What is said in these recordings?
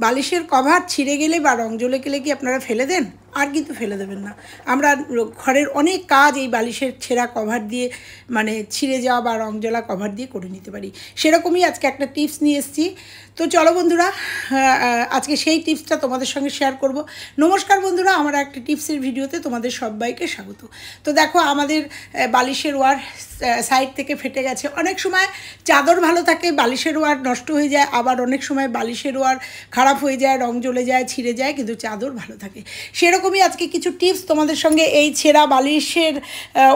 বালিশের কভার ছিঁড়ে গেলে বা রং জ্বলে গেলে কি আপনারা ফেলে দেন? আর কিন্তু ফেলে দেবেন না। আমরা ঘরের অনেক কাজ এই বালিশের ছেঁড়া কভার দিয়ে, মানে ছিঁড়ে যাওয়া বা রং জ্বলা কভার দিয়ে করে নিতে পারি। সেরকমই আজকে একটা টিপস নিয়ে এসেছি। তো চলো বন্ধুরা, আজকে সেই টিপসটা তোমাদের সঙ্গে শেয়ার করব। নমস্কার বন্ধুরা, আমার একটা টিপসের ভিডিওতে তোমাদের সবাইকে স্বাগত। তো দেখো, আমাদের বালিশের ওয়ার সাইড থেকে ফেটে গেছে। অনেক সময় চাদর ভালো থাকে, বালিশের ওয়ার নষ্ট হয়ে যায়, আবার অনেক সময় বালিশের ওয়ার খারাপ হয়ে যায়, রং জ্বলে যায়, ছিঁড়ে যায়, কিন্তু চাদর ভালো থাকে। সেরকমই আজকে কিছু টিপস তোমাদের সঙ্গে এই ছেঁড়া বালিশের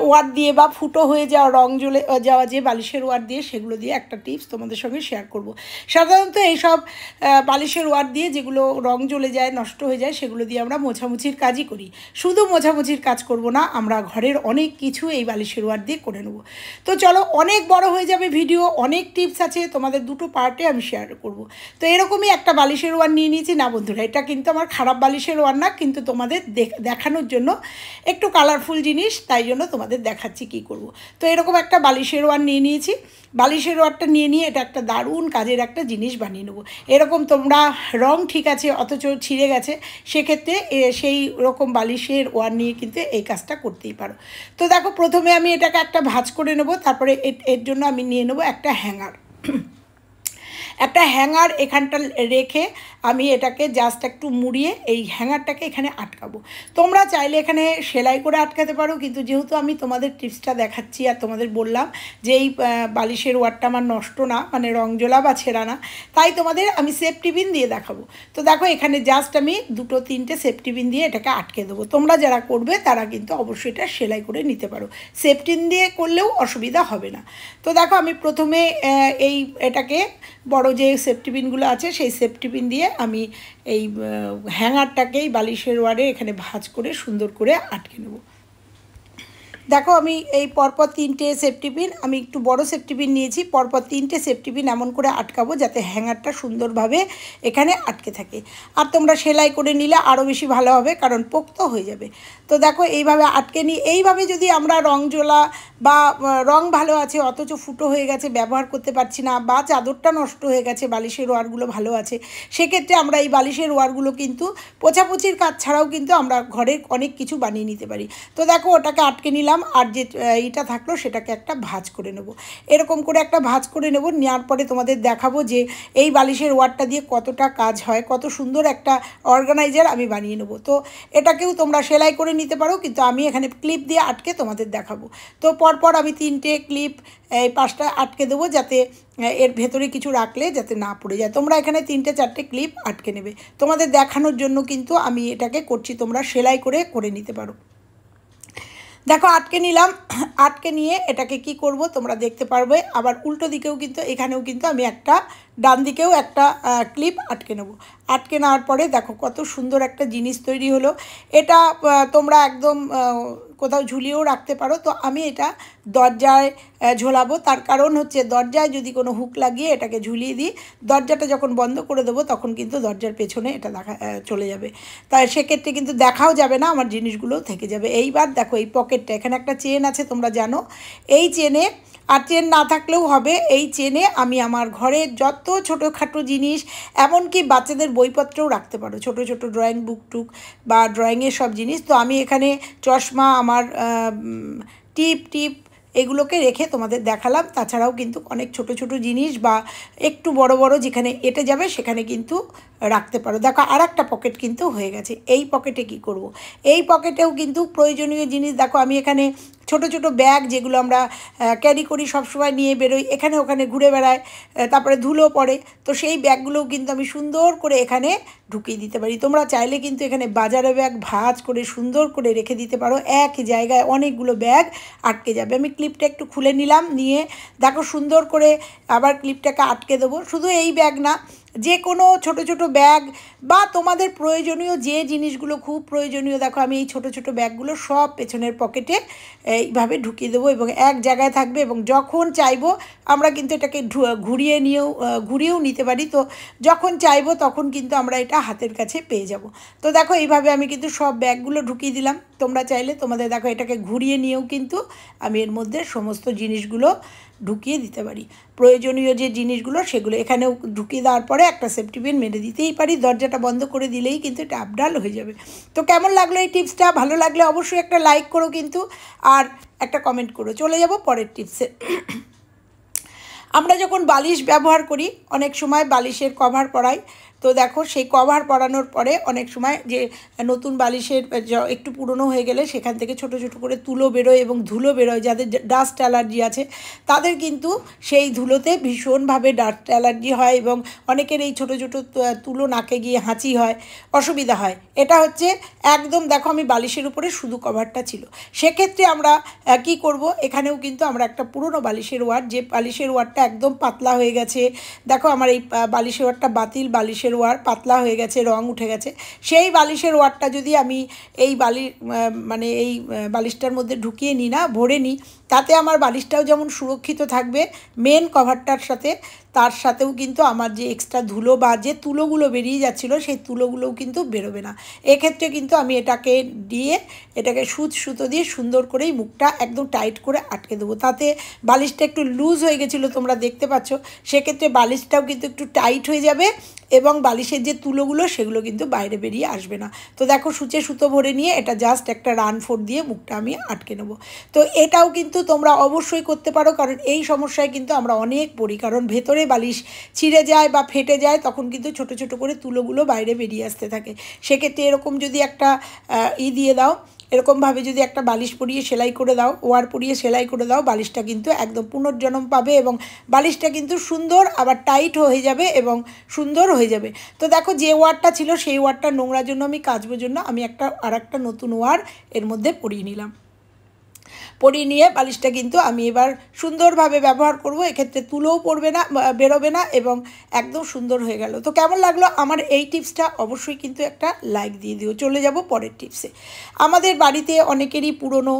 ওয়ার দিয়ে বা ফুটো হয়ে যাওয়া, রং জ্বলে যাওয়া যে বালিশের ওয়ার দিয়ে, সেগুলো দিয়ে একটা টিপস তোমাদের সঙ্গে শেয়ার করব। সাধারণত এইসব বালিশের ওয়ার দিয়ে যেগুলো রং জ্বলে যায়, নষ্ট হয়ে যায়, সেগুলো দিয়ে আমরা মোছামুছির কাজই করি। শুধু মোছামুছির কাজ করব না, আমরা ঘরের অনেক কিছু এই বালিশের ওয়ার দিয়ে করে নেব। তো চলো, অনেক বড় হয়ে যাবে ভিডিও, অনেক টিপস আছে, তোমাদের দুটো পার্টে আমি শেয়ার করব। তো এরকমই একটা বালিশের ওয়ার নিয়ে নিয়েছি। না বন্ধুরা, এটা কিন্তু আমার খারাপ বালিশের ওয়ার না, কিন্তু তোমাদের দেখানোর জন্য একটু কালারফুল জিনিস, তাই জন্য তোমাদের দেখাচ্ছি কি করব। তো এরকম একটা বালিশের ওয়ার নিয়ে নিয়েছি। বালিশের ওয়ারটা নিয়ে এটা একটা দারুণ কাজের একটা জিনিস বানিয়ে নেবো। এরকম তোমরা রং ঠিক আছে অথচ ছিঁড়ে গেছে, সেক্ষেত্রে সেই রকম বালিশের ওয়ার নিয়ে কিন্তু এই কাজটা করতেই পারো। তো দেখো, প্রথমে আমি এটাকে একটা ভাঁজ করে নেব। তারপরে এর জন্য আমি নিয়ে নেব একটা হ্যাঙ্গার। একটা হ্যাঙ্গার এখানটা রেখে আমি এটাকে জাস্ট একটু মুড়িয়ে এই হ্যাঙ্গারটাকে এখানে আটকাবো। তোমরা চাইলে এখানে সেলাই করে আটকাতে পারো, কিন্তু যেহেতু আমি তোমাদের টিপসটা দেখাচ্ছি আর তোমাদের বললাম যে এই বালিশের ওয়ারটা আমার নষ্ট না, মানে রং জ্বলা বা ছেঁড়া না, তাই তোমাদের আমি সেফটি পিন দিয়ে দেখাবো। তো দেখো, এখানে জাস্ট আমি 2-3টে সেফটি পিন দিয়ে এটাকে আটকে দেবো। তোমরা যারা করবে তারা কিন্তু অবশ্যই এটা সেলাই করে নিতে পারো, সেফটি পিন দিয়ে করলেও অসুবিধা হবে না। তো দেখো, আমি প্রথমে এটাকে বড় যে সেফটি পিনগুলো আছে সেই সেফটি পিন দিয়ে আমি এই হ্যাঙ্গারটাকেই বালিশের ওয়ারে এখানে ভাঁজ করে সুন্দর করে আটকে নেব। দেখো, আমি এই পরপর 3টে সেফটি পিন, আমি একটু বড় সেফটি পিন নিয়েছি, পরপর 3টে সেফটি পিন এমন করে আটকাবো যাতে হ্যাঙ্গারটা সুন্দরভাবে এখানে আটকে থাকে। আর তোমরা সেলাই করে নিলে আরও বেশি ভালো হবে, কারণ পোক্ত হয়ে যাবে। তো দেখো, এইভাবে আটকে নিই। এইভাবে যদি আমরা রং জ্বলা বা রং ভালো আছে অথচ ফুটো হয়ে গেছে, ব্যবহার করতে পারছি না, বা চাদরটা নষ্ট হয়ে গেছে, বালিশের ওয়ারগুলো ভালো আছে, সেক্ষেত্রে আমরা এই বালিশের ওয়ারগুলো কিন্তু পোছাপুছির কাজ ছাড়াও কিন্তু আমরা ঘরের অনেক কিছু বানিয়ে নিতে পারি। তো দেখো, ওটাকে আটকে নিলাম, আর যে এইটা থাকলো সেটাকে একটা ভাঁজ করে নেব। এরকম করে একটা ভাঁজ করে নেব। নেওয়ার পরে তোমাদের দেখাবো যে এই বালিশের ওয়ারটা দিয়ে কতটা কাজ হয়, কত সুন্দর একটা অর্গানাইজার আমি বানিয়ে নেব। তো এটাকেও তোমরা সেলাই করে নিতে পারো, কিন্তু আমি এখানে ক্লিপ দিয়ে আটকে তোমাদের দেখাবো। তো পরপর আমি 3টে ক্লিপ এই পাশটা আটকে দেবো, যাতে এর ভেতরে কিছু রাখলে যাতে না পড়ে যায়। তোমরা এখানে 3-4টে ক্লিপ আটকে নেবে। তোমাদের দেখানোর জন্য কিন্তু আমি এটাকে করছি, তোমরা সেলাই করে নিতে পারো। দেখো, আটকে নিলাম। আটকে নিয়ে এটাকে কি করব তোমরা দেখতে পারবে। আবার উল্টো দিকেও কিন্তু, এখানেও কিন্তু আমি একটা ডান দিকেও একটা ক্লিপ আটকে নেব। আটকে নেওয়ার পরে দেখো কত সুন্দর একটা জিনিস তৈরি হলো। এটা তোমরা একদম কোথাও ঝুলিয়েও রাখতে পারো। তো আমি এটা দরজায় ঝোলাবো। তার কারণ হচ্ছে, দরজায় যদি কোনো হুক লাগিয়ে এটাকে ঝুলিয়ে দিই, দরজাটা যখন বন্ধ করে দেবো তখন কিন্তু দরজার পেছনে এটা চলে যাবে। তাই সেক্ষেত্রে কিন্তু দেখাও যাবে না, আমার জিনিসগুলোও থেকে যাবে। এইবার দেখো, এই পকেটটা, এখানে একটা চেন আছে তোমরা জানো। এই চেনে, আর চেন না থাকলেও হবে, এই চেনে আমি আমার ঘরের যত ছোটোখাটো জিনিস, এমনকি বাচ্চাদের বইপত্রও রাখতে পারো, ছোটো ছোটো ড্রয়িং বুক টুক বা ড্রয়িংয়ের সব জিনিস। তো আমি এখানে চশমা, আমার টিপ এগুলোকে রেখে তোমাদের দেখালাম। তাছাড়াও কিন্তু অনেক ছোট ছোট জিনিস বা একটু বড় বড় যেখানে এঁটে যাবে সেখানে কিন্তু রাখতে পারো। দেখো, আর একটা পকেট কিন্তু হয়ে গেছে। এই পকেটে কি করব? এই পকেটেও কিন্তু প্রয়োজনীয় জিনিস, দেখো আমি এখানে ছোট ছোট ব্যাগ, যেগুলো আমরা ক্যারি করি, সবসময় নিয়ে বেরোই, এখানে ওখানে ঘুরে বেড়ায়, তারপরে ধুলো পড়ে, তো সেই ব্যাগগুলোও কিন্তু আমি সুন্দর করে এখানে ঢুকিয়ে দিতে পারি। তোমরা চাইলে কিন্তু এখানে বাজারে ব্যাগ ভাঁজ করে সুন্দর করে রেখে দিতে পারো। এক জায়গায় অনেকগুলো ব্যাগ আটকে যাবে। আমি ক্লিপটা একটু খুলে নিলাম, নিয়ে দেখো সুন্দর করে আবার ক্লিপটাকে আটকে দেবো। শুধু এই ব্যাগ না, যে কোনো ছোট ছোট ব্যাগ বা তোমাদের প্রয়োজনীয় যে জিনিসগুলো খুব প্রয়োজনীয়, দেখো আমি এই ছোট ছোট ব্যাগগুলো সব পেছনের পকেটে এইভাবে ঢুকিয়ে দেবো, এবং এক জায়গায় থাকবে, এবং যখন চাইবো আমরা কিন্তু এটাকে ঘুরিয়েও নিতে পারি। তো যখন চাইবো তখন কিন্তু আমরা এটা হাতের কাছে পেয়ে যাব। তো দেখো, এইভাবে আমি কিন্তু সব ব্যাগগুলো ঢুকিয়ে দিলাম। তোমরা চাইলে তোমাদের দেখো এটাকে ঘুরিয়ে নিয়েও কিন্তু আমি এর মধ্যে সমস্ত জিনিসগুলো ঢুকিয়ে দিতে পারি। প্রয়োজনীয় যে জিনিসগুলো সেগুলো এখানেও ঢুকিয়ে দেওয়ার পরে একটা সেফটি পিন মেরে দিতেই পারি, দরজাটা বন্ধ করে দিলেই কিন্তু এটা আপডাল হয়ে যাবে। তো কেমন লাগলো এই টিপসটা? ভালো লাগলে অবশ্যই একটা লাইক করো কিন্তু, আর একটা কমেন্ট করো। চলে যাব পরের টিপসে। আমরা যখন বালিশ ব্যবহার করি, অনেক সময় বালিশের কভার পরাই। তো দেখো, সেই কভার পরানোর পরে অনেক সময় যে নতুন বালিশের একটু পুরনো হয়ে গেলে সেখান থেকে ছোট ছোট করে তুলো বেরোয় এবং ধুলো বেরোয়। যাদের ডাস্ট অ্যালার্জি আছে তাদের কিন্তু সেই ধুলোতে ভীষণভাবে ডাস্ট অ্যালার্জি হয় এবং অনেকের এই ছোট ছোট তুলো নাকে গিয়ে হাঁচি হয়, অসুবিধা হয়। এটা হচ্ছে একদম, দেখো আমি বালিশের উপরে শুধু কভারটা ছিল, সেক্ষেত্রে আমরা কি করব, এখানেও কিন্তু আমরা একটা পুরনো বালিশের ওয়ার, যে বালিশের ওয়ারটা একদম পাতলা হয়ে গেছে, দেখো আমার এই বালিশের ওয়ারটা বাতিল বালিশের ওয়ার, পাতলা হয়ে গেছে, রং উঠে গেছে, সেই বালিশের ওয়ারটা যদি আমি এই মানে এই বালিশটার মধ্যে ঢুকিয়ে নিই না, ভরে নিই, তাতে আমার বালিশটাও যেমন সুরক্ষিত থাকবে মেন কভারটার সাথে, তার সাথেও কিন্তু আমার যে এক্সট্রা ধুলো বা যে তুলোগুলো বেরিয়ে যাচ্ছিলো সেই তুলোগুলোও কিন্তু বেরোবে না। এক্ষেত্রে কিন্তু আমি এটাকে সুতো দিয়ে সুন্দর করেই মুখটা একদম টাইট করে আটকে দেবো। তাতে বালিশটা একটু লুজ হয়ে গেছিলো, তোমরা দেখতে পাচ্ছ, সেক্ষেত্রে বালিশটাও কিন্তু একটু টাইট হয়ে যাবে এবং বালিশের যে তুলোগুলো সেগুলো কিন্তু বাইরে বেরিয়ে আসবে না। তো দেখো, সুতো ভরে নিয়ে এটা জাস্ট একটা রান ফোর দিয়ে মুখটা আমি আটকে নেবো। তো এটাও কিন্তু তোমরা অবশ্যই করতে পারো, কারণ এই সমস্যায় কিন্তু আমরা অনেক পড়ি, কারণ ভেতরে বালিশ ছিঁড়ে যায় বা ফেটে যায়, তখন কিন্তু ছোট ছোট করে তুলোগুলো বাইরে বেরিয়ে আসতে থাকে। সেক্ষেত্রে এরকম যদি একটা দিয়ে দাও, এরকমভাবে যদি একটা বালিশ পরিয়ে সেলাই করে দাও, ওয়ার পরিয়ে সেলাই করে দাও, বালিশটা কিন্তু একদম পুনর্জন্ম পাবে এবং বালিশটা কিন্তু সুন্দর আবার টাইট হয়ে যাবে এবং সুন্দর হয়ে যাবে। তো দেখো, যে ওয়ারটা ছিল সেই ওয়ারটা নোংরার জন্য আমি কাচবোর জন্য আমি আরেকটা নতুন ওয়ার এর মধ্যে পরিয়ে নিলাম। পরিয়ে নিয়ে বালিশটা কিন্তু আমি এবার সুন্দরভাবে ব্যবহার করব। এক্ষেত্রে তুলোও বেরোবে না এবং একদম সুন্দর হয়ে গেল। তো কেমন লাগলো আমার এই টিপসটা? অবশ্যই কিন্তু একটা লাইক দিয়ে দিও। চলে যাব পরের টিপসে। আমাদের বাড়িতে অনেকেরই পুরনো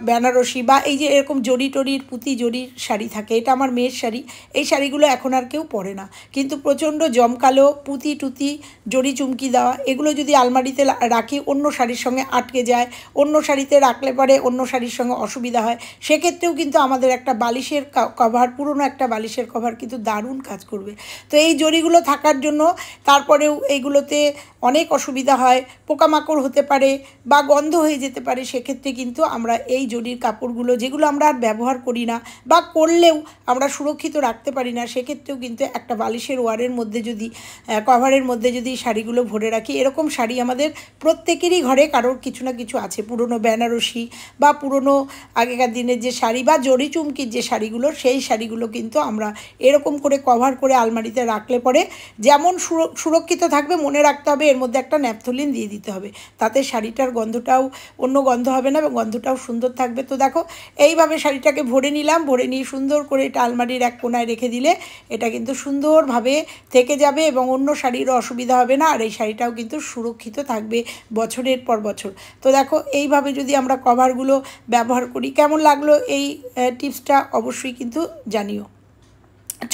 বেনারসি বা এই যে এরকম জড়ির পুঁতি জড়ির শাড়ি থাকে, এটা আমার মেয়ের শাড়ি। এই শাড়িগুলো এখন আর কেউ পরে না, কিন্তু প্রচণ্ড জমকালো পুঁতি টুতি জড়ি চুমকি দেওয়া, এগুলো যদি আলমারিতে রাখি অন্য শাড়ির সঙ্গে আটকে যায়, অন্য শাড়িতে রাখলে পরে অন্য শাড়ির সঙ্গে অসুবিধা হয়। সেক্ষেত্রেও কিন্তু আমাদের একটা বালিশের কভার, পুরনো একটা বালিশের কভার কিন্তু দারুণ কাজ করবে। তো এই জড়িগুলো থাকার জন্য তারপরেও এইগুলোতে অনেক অসুবিধা হয়, পোকামাকড় হতে পারে বা গন্ধ হয়ে যেতে পারে। সেক্ষেত্রে কিন্তু আমরা এই জরির কাপড়গুলো, যেগুলো আমরা আর ব্যবহার করি না বা করলেও আমরা সুরক্ষিত রাখতে পারি না, সেক্ষেত্রেও কিন্তু একটা বালিশের ওয়ারের মধ্যে যদি, কভারের মধ্যে যদি শাড়িগুলো ভরে রাখি, এরকম শাড়ি আমাদের প্রত্যেকেরই ঘরে কারোর কিছু না কিছু আছে, পুরনো বেনারসি বা পুরনো আগেকার দিনের যে শাড়ি বা জড়ি চুমকির যে শাড়িগুলো, সেই শাড়িগুলো কিন্তু আমরা এরকম করে কভার করে আলমারিতে রাখলে পরে যেমন সুরক্ষিত থাকবে, মনে রাখতে হবে এর মধ্যে একটা ন্যাপথলিন দিয়ে দিতে হবে, তাতে শাড়িটার গন্ধটাও অন্য গন্ধ হবে না এবং গন্ধটাও সুন্দর থাকবে। তো দেখো, এইভাবে শাড়িটাকে ভরে নিলাম, ভরে নিয়ে সুন্দর করে এটা আলমারির এক কোনায় রেখে দিলে এটা কিন্তু সুন্দরভাবে থেকে যাবে এবং অন্য শাড়িরও অসুবিধা হবে না, আর এই শাড়িটাও কিন্তু সুরক্ষিত থাকবে বছরের পর বছর। তো দেখো, এইভাবে যদি আমরা কভারগুলো ব্যবহার করি, কেমন লাগলো এই টিপসটা অবশ্যই কিন্তু জানিও।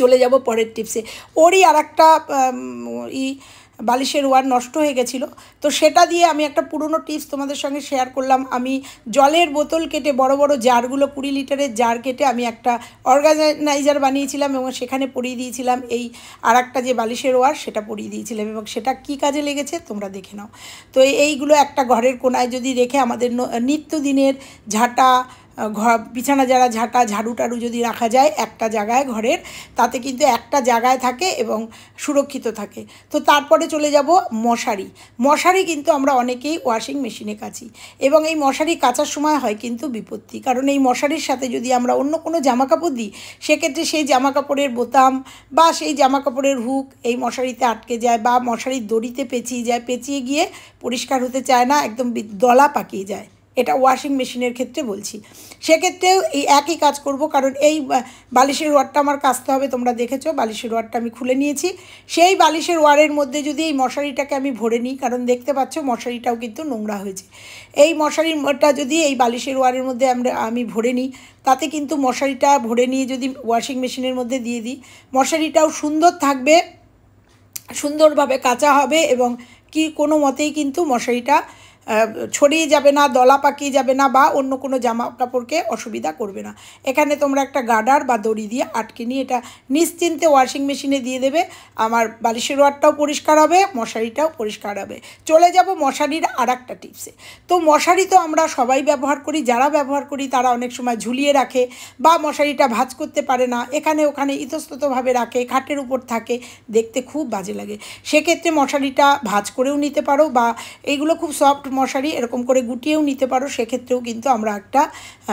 চলে যাব পরের টিপসে। ওরই আর একটা বালিশের ওয়ার নষ্ট হয়ে গেছিলো, তো সেটা দিয়ে আমি একটা পুরনো টিপস তোমাদের সঙ্গে শেয়ার করলাম। আমি জলের বোতল কেটে, বড় বড় জারগুলো 20 লিটারের জার কেটে আমি একটা অর্গানাইজার বানিয়েছিলাম এবং সেখানে পরিয়ে দিয়েছিলাম এই আর একটা যে বালিশের ওয়ার, সেটা পরিয়ে দিয়েছিলাম এবং সেটা কি কাজে লেগেছে তোমরা দেখে নাও। তো এইগুলো একটা ঘরের কোনায় যদি রেখে আমাদের নিত্যদিনের ঝাঁটা, বিছানা যারা ঝাঁটা, ঝাড়ু টাড়ু যদি রাখা যায় একটা জায়গায় ঘরের, তাতে কিন্তু একটা জায়গায় থাকে এবং সুরক্ষিত থাকে। তো তারপরে চলে যাব মশারি কিন্তু আমরা অনেকেই ওয়াশিং মেশিনে কাচি এবং এই মশারি কাচার সময় হয় কিন্তু বিপত্তি, কারণ এই মশারির সাথে যদি আমরা অন্য কোনো জামাকাপড় দিই, সেক্ষেত্রে সেই জামাকাপড়ের বোতাম বা সেই জামাকাপড়ের হুক এই মশারিতে আটকে যায় বা মশারির দড়িতে পেঁচিয়ে যায়, পেঁচিয়ে গিয়ে পরিষ্কার হতে চায় না, একদম দলা পাকিয়ে যায়। এটা ওয়াশিং মেশিনের ক্ষেত্রে বলছি। সেক্ষেত্রেও এই একই কাজ করব, কারণ এই বালিশের ওয়ারটা আমার কাচতে হবে, তোমরা দেখেছো বালিশের ওয়ারটা আমি খুলে নিয়েছি। সেই বালিশের ওয়ারের মধ্যে যদি এই মশারিটাকে আমি ভরে নিই, কারণ দেখতে পাচ্ছ মশারিটাও কিন্তু নোংরা হয়েছে, এই মশারিটা যদি এই বালিশের ওয়ারের মধ্যে আমি ভরে নিই, তাতে কিন্তু মশারিটা ভরে নিয়ে যদি ওয়াশিং মেশিনের মধ্যে দিয়ে দিই, মশারিটাও সুন্দর থাকবে, সুন্দরভাবে কাচা হবে এবং কোনো মতেই কিন্তু মশারিটা ছড়িয়ে যাবে না, দলা পাকিয়ে যাবে না, বা অন্য কোনো জামা কাপড়কে অসুবিধা করবে না। এখানে তোমরা একটা গার্ডার বা দড়ি দিয়ে আটকে নিয়ে এটা নিশ্চিন্তে ওয়াশিং মেশিনে দিয়ে দেবে। আমার বালিশের ওয়ারটাও পরিষ্কার হবে, মশারিটাও পরিষ্কার হবে। চলে যাব মশারির আর একটা টিপসে। তো মশারি তো আমরা সবাই ব্যবহার করি, যারা ব্যবহার করি তারা অনেক সময় ঝুলিয়ে রাখে বা মশারিটা ভাঁজ করতে পারে না, এখানে ওখানে ইতস্ততভাবে রাখে, খাটের উপর থাকে, দেখতে খুব বাজে লাগে। সেক্ষেত্রে মশারিটা ভাঁজ করেও নিতে পারো, বা এইগুলো খুব সফট মশারি, এরকম করে গুটিয়েও নিতে পারো। সেক্ষেত্রেও কিন্তু আমরা একটা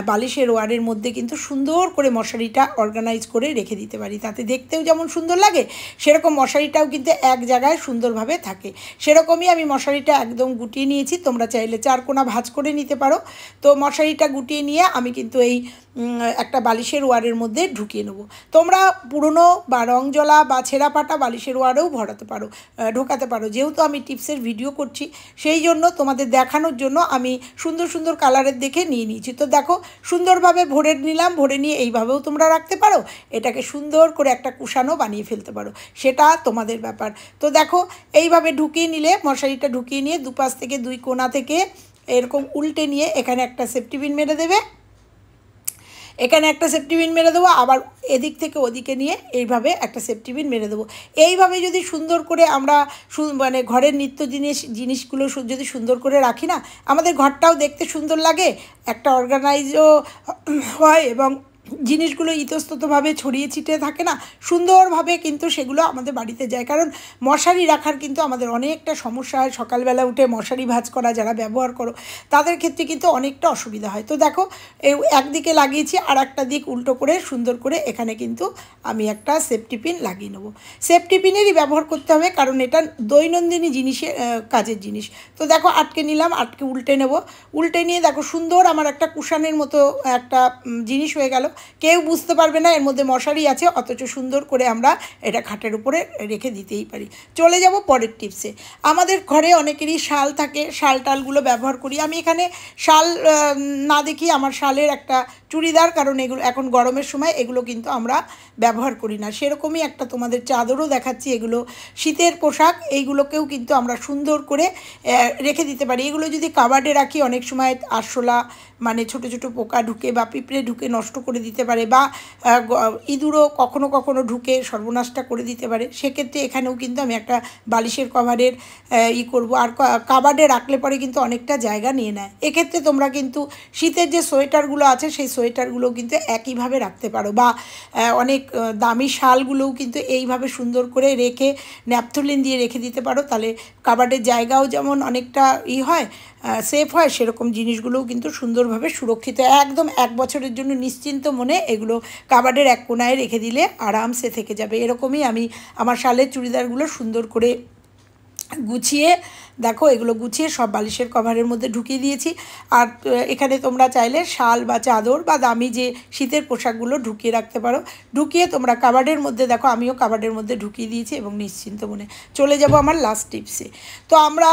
বালিশের ওয়ারের মধ্যে কিন্তু সুন্দর করে মশারিটা অর্গানাইজ করে রেখে দিতে পারি। তাতে দেখতেও যেমন সুন্দর লাগে, সেরকম মশারিটাও কিন্তু এক জায়গায় সুন্দরভাবে থাকে। সেরকমই আমি মশারিটা একদম গুটিয়ে নিয়েছি। তোমরা চাইলে চারকোনা ভাঁজ করে নিতে পারো। তো মশারিটা গুটিয়ে নিয়ে আমি কিন্তু এই একটা বালিশের ওয়ারের মধ্যে ঢুকিয়ে নেব। তোমরা পুরনো বা রং জ্বলা বা ছেঁড়া ফাটা বালিশের ওয়ারেও ঢোকাতে পারো। যেহেতু আমি টিপসের ভিডিও করছি, সেই জন্য তোমাদের দেখানোর জন্য আমি সুন্দর সুন্দর কালারের দেখে নিয়ে নিয়েছি। তো দেখো, সুন্দরভাবে ভরে নিলাম। ভরে নিয়ে এইভাবেও তোমরা রাখতে পারো, এটাকে সুন্দর করে একটা কুশানও বানিয়ে ফেলতে পারো, সেটা তোমাদের ব্যাপার। তো দেখো, এইভাবে ঢুকিয়ে নিলে, মশারিটা ঢুকিয়ে নিয়ে দুপাশ থেকে দুই কোণা থেকে এরকম উল্টে নিয়ে এখানে একটা সেফটি পিন মেরে দেবে। এখানে একটা সেফটি পিন মেরে দেবো, আবার এদিক থেকে ওদিকে নিয়ে এইভাবে একটা সেফটি পিন মেরে দেবো। এইভাবে যদি সুন্দর করে আমরা মানে ঘরের নিত্য জিনিসগুলো যদি সুন্দর করে রাখি না, আমাদের ঘরটাও দেখতে সুন্দর লাগে, একটা অর্গানাইজও হয়, এবং জিনিসগুলো ইতস্ততভাবে ছড়িয়ে ছিটিয়ে থাকে না, সুন্দরভাবে কিন্তু সেগুলো আমাদের বাড়িতে যায়। কারণ মশারি রাখার কিন্তু আমাদের অনেকটা সমস্যা হয়। সকালবেলা উঠে মশারি ভাঁজ করা যারা ব্যবহার করো, তাদের ক্ষেত্রে কিন্তু অনেকটা অসুবিধা হয়। তো দেখো, একদিকে লাগিয়েছি, আর একটা দিক উল্টো করে সুন্দর করে এখানে কিন্তু আমি একটা সেফটি পিন লাগিয়ে নেবো। সেফটি পিনেরই ব্যবহার করতে হবে, কারণ এটা দৈনন্দিন কাজের জিনিস। তো দেখো, আটকে নিলাম, আটকে উল্টে নেব। উল্টে নিয়ে দেখো, সুন্দর আমার একটা কুশানের মতো একটা জিনিস হয়ে গেল। কেউ বুঝতে পারবে না এর মধ্যে মশারি আছে, অথচ সুন্দর করে আমরা এটা খাটের উপরে রেখে দিতেই পারি। চলে যাব পরের টিপসে। আমাদের ঘরে অনেকেরই শাল থাকে, শাল টালগুলো ব্যবহার করি। আমি এখানে শাল না দেখি আমার শালের একটা চুড়িদার, কারণ এগুলো এখন গরমের সময় এগুলো কিন্তু আমরা ব্যবহার করি না। সেরকমই একটা তোমাদের চাদরও দেখাচ্ছি, এগুলো শীতের পোশাক, এইগুলোকেও কিন্তু আমরা সুন্দর করে রেখে দিতে পারি। এগুলো যদি কাবার্ডে রাখি, অনেক সময় আরশোলা মানে ছোটো ছোটো পোকা ঢুকে বা পিঁপড়ে ঢুকে নষ্ট করে দিতে পারে, বা ইঁদুরও কখনো কখনো ঢুকে সর্বনাশটা করে দিতে পারে। সেক্ষেত্রে এখানেও কিন্তু আমি একটা বালিশের কভারের করবো। আর কাবার্ডে রাখলে পরে কিন্তু অনেকটা জায়গা নিয়ে নেয়। এক্ষেত্রে তোমরা কিন্তু শীতের যে সোয়েটারগুলো আছে, সেই সোয়েটারগুলোও কিন্তু একইভাবে রাখতে পারো, বা অনেক দামি শালগুলোও কিন্তু এইভাবে সুন্দর করে রেখে ন্যাপথলিন দিয়ে রেখে দিতে পারো। তাহলে কাবার্ডের জায়গাও যেমন অনেকটা হয়, সেফ হয়, সেরকম জিনিসগুলোও কিন্তু সুন্দরভাবে সুরক্ষিত। একদম 1 বছরের জন্য নিশ্চিন্ত মনে এগুলো কাবার্ডের এক কোণায় রেখে দিলে আরামসে থেকে যাবে। এরকমই আমি আমার শালের চুড়িদারগুলো সুন্দর করে গুছিয়ে, দেখো এগুলো গুছিয়ে সব বালিশের কভারের মধ্যে ঢুকিয়ে দিয়েছি। আর এখানে তোমরা চাইলে শাল বা চাদর বা দামি যে শীতের পোশাকগুলো ঢুকিয়ে রাখতে পারো। ঢুকিয়ে তোমরা কাবার্ডের মধ্যে, দেখো আমিও কাবার্ডের মধ্যে ঢুকিয়ে দিয়েছি, এবং নিশ্চিন্ত মনে চলে যাব আমার লাস্ট টিপসে। তো আমরা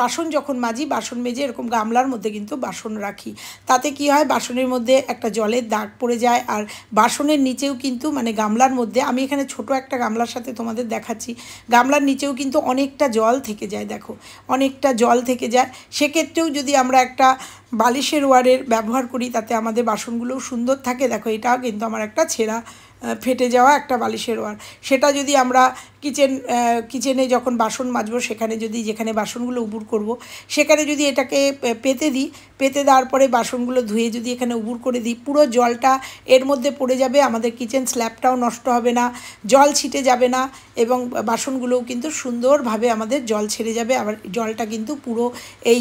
বাসন যখন মাজি, বাসন মেজে এরকম গামলার মধ্যে কিন্তু বাসন রাখি। তাতে কি হয়, বাসনের মধ্যে একটা জলের দাগ পড়ে যায়, আর বাসনের নিচেও কিন্তু মানে গামলার মধ্যে, আমি এখানে ছোট একটা গামলার সাথে তোমাদের দেখাচ্ছি, গামলার নিচেও কিন্তু অনেকটা জল থেকে যায়। দেখো, অনেকটা জল থেকে যায়। সেক্ষেত্রেও যদি আমরা একটা বালিশের ওয়ারের ব্যবহার করি, তাতে আমাদের বাসনগুলোও সুন্দর থাকে। দেখো, এটাও কিন্তু আমার একটা ছেঁড়া ফেটে যাওয়া একটা বালিশের ওয়ার। সেটা যদি আমরা কিচেনে যখন বাসন মাজবো, সেখানে যদি, যেখানে বাসনগুলো উবুর করব, সেখানে যদি এটাকে পেতে দিই, পেতে দেওয়ার পরে বাসনগুলো ধুয়ে যদি এখানে উবুর করে দিই, পুরো জলটা এর মধ্যে পড়ে যাবে, আমাদের কিচেন স্ল্যাবটাও নষ্ট হবে না, জল ছিটে যাবে না, এবং বাসনগুলোও কিন্তু সুন্দরভাবে আমাদের জল ছেড়ে যাবে। আবার জলটা কিন্তু পুরো এই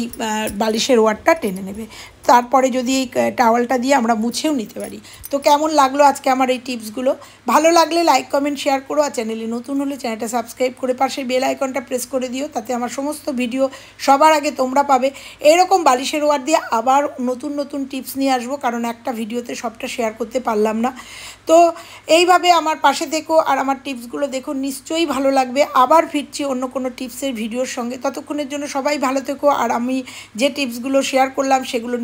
বালিশের ওয়ারটা টেনে নেবে। তারপরে যদি এই টাওয়ালটা দিয়ে আমরা মুছেও নিতে পারি। তো কেমন লাগলো আজকে আমার এই টিপসগুলো? ভালো লাগলে লাইক কমেন্ট শেয়ার করো, আর চ্যানেলে নতুন হলে চ্যানেলটা সাবস্ক্রাইব করে পাশে বেল আইকনটা প্রেস করে দিও, তাতে আমার সমস্ত ভিডিও সবার আগে তোমরা পাবে। এরকম বালিশের ওয়ার দিয়ে আবার নতুন নতুন টিপস নিয়ে আসবো, কারণ একটা ভিডিওতে সবটা শেয়ার করতে পারলাম না। তো এইভাবে আমার পাশে থেকো, আর আমার টিপসগুলো দেখো, নিশ্চয়ই ভালো লাগবে। আবার ফিরছি অন্য কোনো টিপসের ভিডিওর সঙ্গে। ততক্ষণের জন্য সবাই ভালো থেকো, আর আমি যে টিপসগুলো শেয়ার করলাম সেগুলো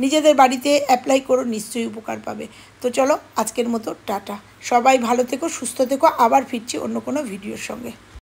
নিজেদের বাড়িতে অ্যাপ্লাই করো, নিশ্চয়ই উপকার পাবে। তো চলো, আজকের মতো টাটা। সবাই ভালো থেকো, সুস্থ থেকো। আবার ফিরছি অন্য কোনো ভিডিওর সঙ্গে।